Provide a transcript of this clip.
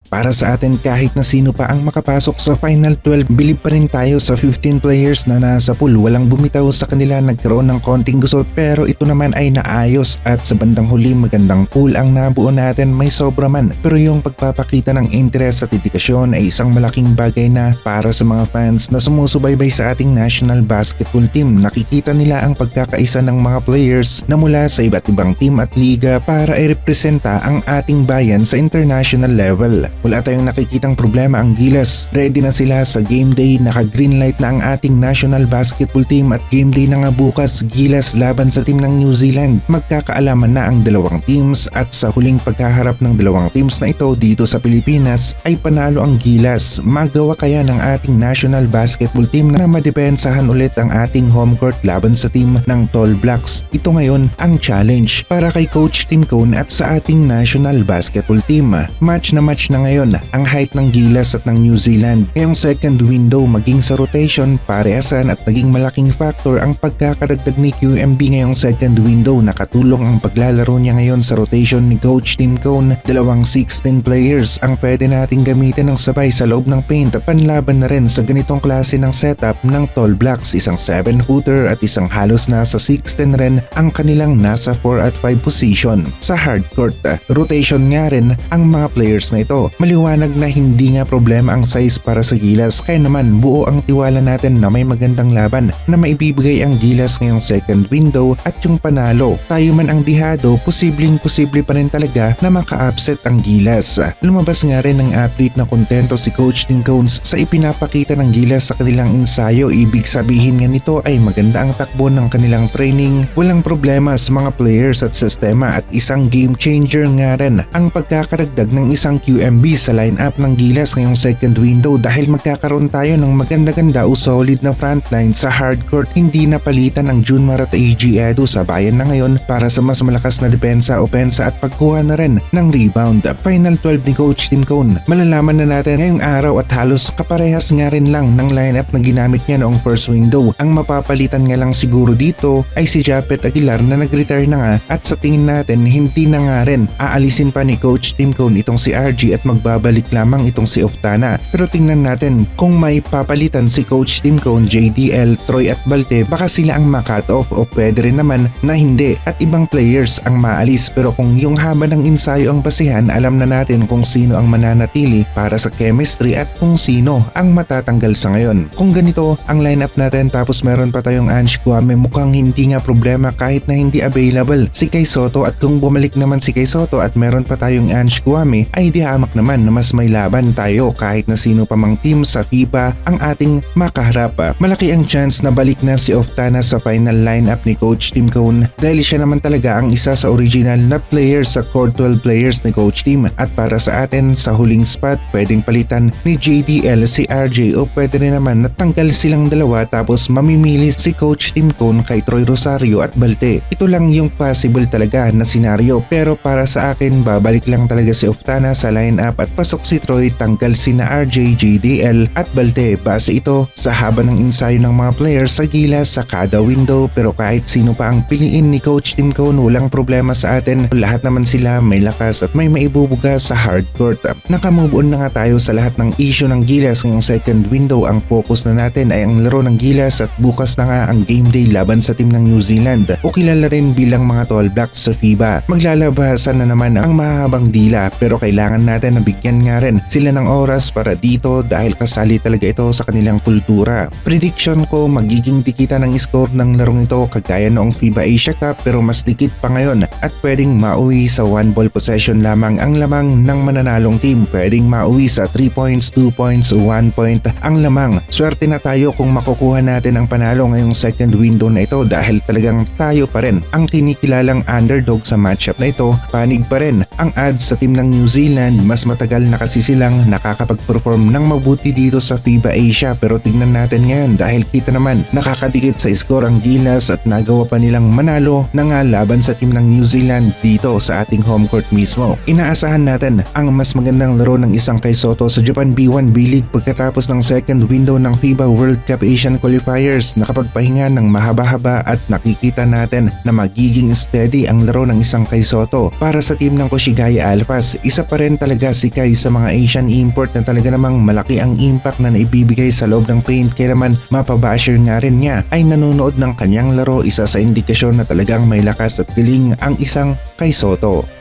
Para sa atin kahit na sino pa ang makapasok sa Final 12, bilib pa rin tayo sa 15 players na nasa pool. Walang bumitaw sa kanila, nagkaroon ng konting gusot pero ito naman ay naayos at sa bandang huli magandang pool ang nabuo natin, may sobra man. Pero yung pagpapakita ng interes at dedikasyon ay isang malaking bagay na para sa mga fans na sumusubaybay sa ating national basketball team. Nakikita nila ang pagkakaisa ng mga players na mula sa iba't ibang team at liga para i-representa ang ating bayan sa international level. Wala tayong nakikitang problema ang Gilas. Ready na sila sa game day, naka-greenlight na ang ating national basketball team at game day na nga bukas, Gilas laban sa team ng New Zealand. Magkakaalaman na ang dalawang teams at sa huling pagkaharap ng dalawang teams na ito dito sa Pilipinas ay panalo ang Gilas. Magawa kaya ng ating national basketball team na madepensahan ulit ang ating home court laban sa team ng Tall Blacks? Ito ngayon ang challenge para kay Coach Tim Cone at sa ating national basketball team. Match na ngayon ang height ng Gilas at ng New Zealand. Ngayong second window maging sa rotation, parehasan at naging malaking factor ang pagkakadagdag ni QMB ngayong second window. Nakatulong ang paglalaro niya ngayon sa rotation ni Coach Tim Cone. Dalawang 16 players ang pwede nating gamitin ng sabay sa loob ng paint. Panlaban na rin sa ganitong klase ng setup ng Tall Blacks. Isang 7-footer at isang halos nasa 6'10 rin ang kanilang nasa 4 at 5 position. Sa hardcourt, rotation nga rin ang mga players na ito. Maliwanag na hindi nga problema ang size para sa Gilas, kaya naman buo ang tiwala natin na may magandang laban na maibibigay ang Gilas ngayong second window at yung panalo. Tayo man ang dihado, posible pa rin talaga na maka-upset ang Gilas. Lumabas nga rin ng update na kontento si Coach Tim Cone sa ipinapakita ng Gilas sa kanilang ensayo. Ibig sabihin nga nito ay maganda ang takbo ng kanilang training, walang problema sa mga players at sistema at isang game changer nga rin ang pagkakadagdag ng isang QMB sa lineup ng Gilas ngayong second window dahil magkakaroon tayo ng maganda-ganda o solid na frontline sa hardcourt. Hindi napalitan ang Junmar at AG Edu sa bayan na ngayon para sa mas malakas na depensa, opensa at pagkuha na rin ng rebound. Final 12 ni Coach Tim Cone, malalaman na natin ngayong araw at halos kaparehas nga rin lang ng lineup na ginamit niya noong first window. Ang mapapalitan nga lang siguro dito ay si Japet Aguilar na nag-retire na nga at sa tingin natin hindi na nga rin aalisin pa ni Coach Tim Cone itong si RG at magbabalik lamang itong si Oftana. Pero tingnan natin kung may papalitan si Coach Tim Cone, JDL, Troy at Balte, baka sila ang ma-cut off o pwede rin naman na hindi at ibang players ang maalis. Pero kung yung haba ng ensayo ang basihan, alam na natin kung sino ang mananatili para sa chemistry at kung sino ang matatanggal sa ngayon. Kung ganito ang lineup natin tapos meron pa tayong Ange Kouame, mukhang hindi nga problema kahit na hindi available si Kai Sotto, at kung bumalik naman si Kai Sotto at meron pa tayong Ange Kouame ay di hamak naman na mas may laban tayo kahit na sino pa mang team sa FIBA ang ating makaharap. Malaki ang chance na balik na si Oftana sa final lineup ni Coach Tim Cone dahil siya naman talaga ang isa sa original na players sa core 12 players ni Coach Tim. At para sa atin sa huling spot, pwedeng palitan ni JDL si RJ o pwede rin naman natanggal silang dalawa tapos mamimili si Coach Tim Cone kay Troy Rosario at Balte. Ito lang yung possible talaga na senaryo, pero para sa akin babalik lang talaga si Oftana sa lineup at pasok si Troy, tanggal sina RJ, JDL at Balte. Base ito sa haba ng ensayo ng mga players sa Gilas sa kada window. Pero kahit sino pa ang piliin ni Coach Tim Cone, walang problema sa atin. Lahat naman sila may lakas at may maibubuga sa hardcourt. Naka-move on na nga tayo sa lahat ng issue ng Gilas ngayong second window. Ang focus na natin ay ang laro ng Gilas at bukas na nga ang game day laban sa team ng New Zealand o kilala rin bilang mga Tall Blacks sa FIBA. Maglalabasan na naman ang mahabang dila pero kailangan natin na bigyan nga rin sila ng oras para dito dahil kasali talaga ito sa kanilang kultura. Prediction ko magiging dikita ng score ng larong ito kagaya noong FIBA Asia Cup, pero mas dikit pa ngayon at pwedeng mauwi sa 1 ball possession lamang ang lamang ng mananalong team. Pwedeng mauwi sa 3 points, 2 points, 1 point ang lamang. Swerte na tayo kung makukuha natin ang panalo ngayong second window na ito dahil talagang tayo pa rin ang kinikilalang underdog sa matchup na ito. Panig pa rin ang odds sa team ng New Zealand, mas matagal na kasi silang nakakapag-perform ng mabuti dito sa FIBA Asia. Pero tignan natin ngayon dahil kita naman nakakadikit sa score ang Gilas at nagawa pa nilang manalo na nga laban sa team ng New Zealand dito sa ating home court mismo. Inaasahan natin ang mas magandang laro ng isang Kai Sotto sa Japan B1 B-League pagkatapos ng second window ng FIBA World Cup Asian Qualifiers. Nakapagpahinga ng mahaba-haba at nakikita natin na magiging steady ang laro ng isang Kai Sotto. Para sa team ng Koshigaya Alphas, isa pa rin talaga si Kai sa mga Asian import na talaga namang malaki ang impact na naibibigay sa loob ng paint, kaya naman mapabasher nga rin niya ay nanonood ng kanyang laro, isa sa indikasyon na talagang may lakas at galing ang isang Kai Sotto.